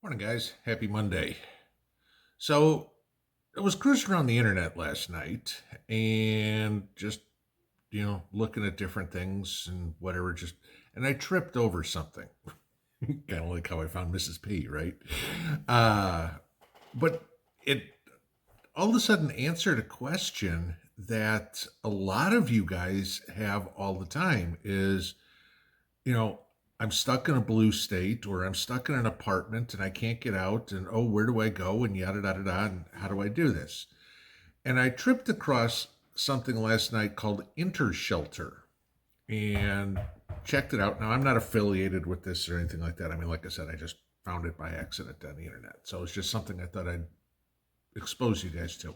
Morning, guys. Happy Monday. So, I was cruising around the internet last night and just, looking at different things and whatever, and I tripped over something. Kind of like how I found Mrs. P, right? Uh, but it all of a sudden answered a question that a lot of you guys have all the time is, you know, I'm stuck in a blue state or I'm stuck in an apartment and I can't get out and oh, where do I go and yada da da da and how do I do this? And I tripped across something last night called Intershelter and checked it out. Now I'm not affiliated with this or anything like that. I mean, like I said, I just found it by accident on the internet. So it's just something I thought I'd expose you guys to.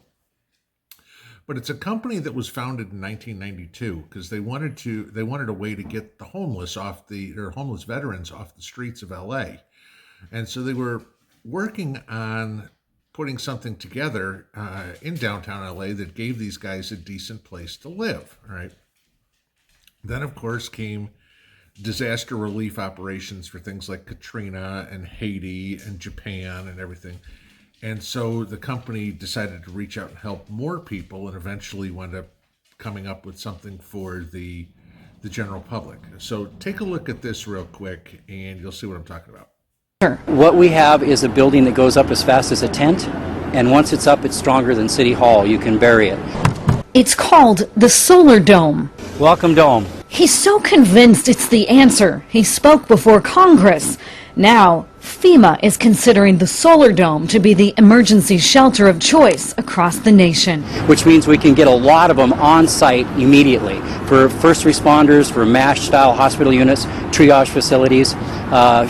But it's a company that was founded in 1992 because they wanted a way to get the homeless or homeless veterans off the streets of LA. And so they were working on putting something together in downtown LA that gave these guys a decent place to live. All right. Then, of course, came disaster relief operations for things like Katrina and Haiti and Japan and everything. And so the company decided to reach out and help more people and eventually wound up coming up with something for the general public. So take a look at this real quick and you'll see what I'm talking about. What we have is a building that goes up as fast as a tent, and once it's up, it's stronger than City Hall. You can bury it. It's called the Solar Dome. Welcome, Dome. He's so convinced it's the answer. He spoke before Congress. Now, FEMA is considering the Solar Dome to be the emergency shelter of choice across the nation. Which means we can get a lot of them on site immediately for first responders, for MASH-style hospital units, triage facilities,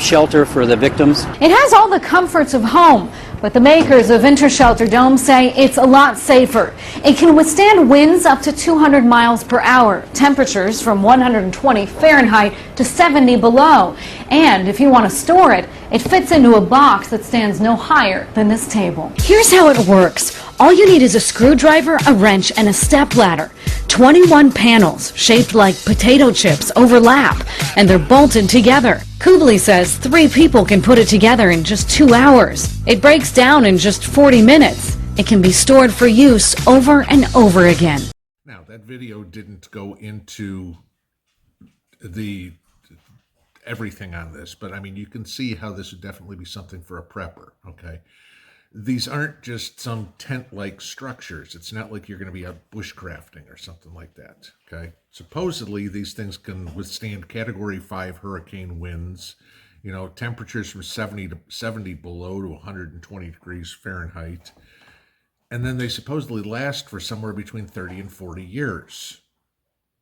shelter for the victims. It has all the comforts of home, but the makers of Intershelter Dome say it's a lot safer. It can withstand winds up to 200 miles per hour, temperatures from 120 Fahrenheit to 70 below. And if you want to store it, it fits into a box that stands no higher than this table. Here's how it works. All you need is a screwdriver, a wrench, and a stepladder. 21 panels, shaped like potato chips, overlap, and they're bolted together. Kubli says 3 people can put it together in just 2 hours. It breaks down in just 40 minutes. It can be stored for use over and over again. Now, that video didn't go into the everything on this, but I mean, you can see how this would definitely be something for a prepper, okay? These aren't just some tent-like structures. It's not like you're going to be out bushcrafting or something like that, okay? Supposedly, these things can withstand Category 5 hurricane winds, temperatures from 70 below to 120 degrees Fahrenheit. And then they supposedly last for somewhere between 30 and 40 years,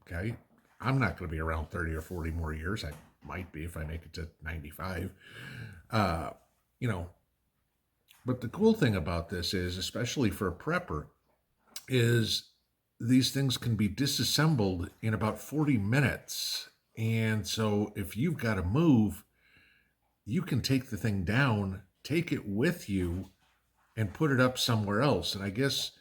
okay? I'm not going to be around 30 or 40 more years. I might be if I make it to 95. But the cool thing about this is, especially for a prepper, is these things can be disassembled in about 40 minutes. And so if you've got to move, you can take the thing down, take it with you, and put it up somewhere else. And I guess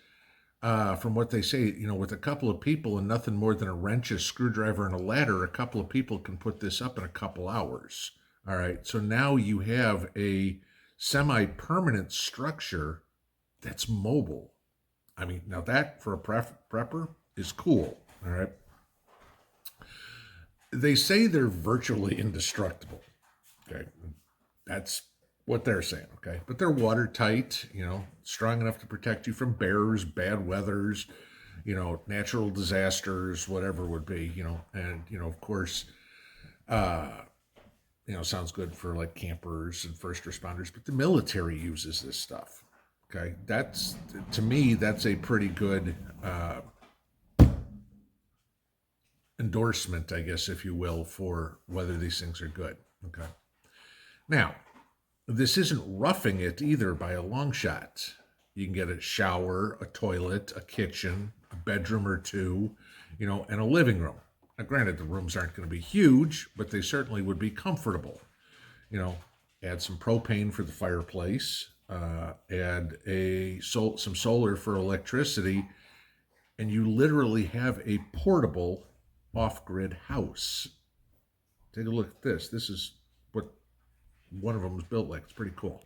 from what they say, with a couple of people and nothing more than a wrench, a screwdriver, and a ladder, a couple of people can put this up in a couple hours. All right. So now you have a semi-permanent structure that's mobile. I mean, now that for a prepper is cool. All right. They say they're virtually indestructible. Okay. That's what they're saying, okay? But they're watertight, strong enough to protect you from bears, bad weathers, natural disasters, whatever it would be, and, of course, sounds good for like campers and first responders, but the military uses this stuff, okay? To me, that's a pretty good endorsement, I guess, if you will, for whether these things are good, okay? Now, this isn't roughing it either by a long shot. You can get a shower, a toilet, a kitchen, a bedroom or two, and a living room. Now, granted, the rooms aren't going to be huge, but they certainly would be comfortable. Add some propane for the fireplace, add some solar for electricity, and you literally have a portable off-grid house. Take a look at this. This is what one of them was built like. It's pretty cool.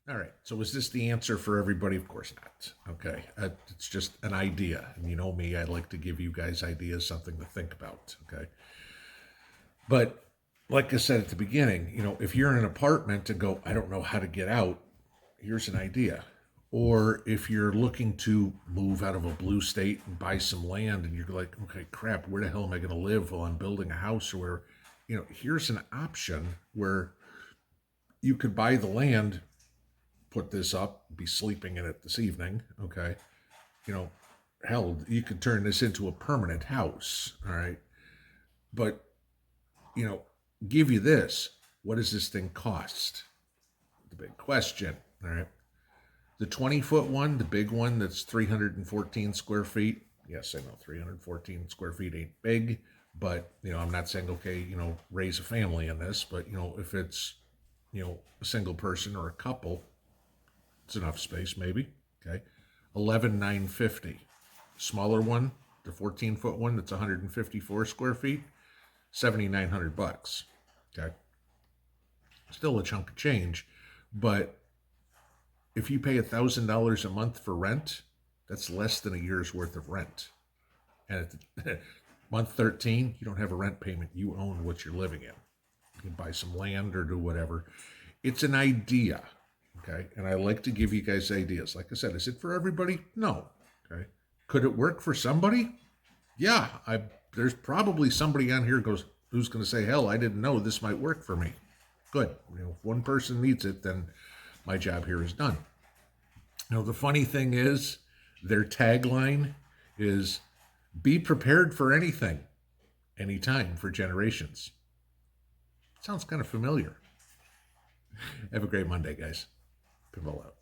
All right. So is this the answer for everybody? Of course not. Okay. It's just an idea. And you know me, I like to give you guys ideas, something to think about. Okay. But like I said at the beginning, if you're in an apartment and go, I don't know how to get out, here's an idea. Or if you're looking to move out of a blue state and buy some land and you're like, okay, crap, where the hell am I going to live while I'm building a house? Or where, here's an option where you could buy the land, put this up, be sleeping in it this evening, okay? Hell, you could turn this into a permanent house, all right? But, give you this. What does this thing cost? The big question, all right? The 20-foot one, the big one that's 314 square feet. Yes, I know 314 square feet ain't big, but, I'm not saying, okay, raise a family in this, but, if it's, a single person or a couple, it's enough space maybe, okay? 11,950. Smaller one, the 14-foot one that's 154 square feet, $7,900, okay? Still a chunk of change, but if you pay $1,000 a month for rent, that's less than a year's worth of rent. And at month 13, you don't have a rent payment. You own what you're living in. You can buy some land or do whatever. It's an idea, okay? And I like to give you guys ideas. Like I said, is it for everybody? No, okay? Could it work for somebody? Yeah, there's probably somebody on here who's going to say, hell, I didn't know this might work for me. Good. If one person needs it, then my job here is done. The funny thing is, their tagline is, be prepared for anything, anytime, for generations. Sounds kind of familiar. Have a great Monday, guys. Pinball out.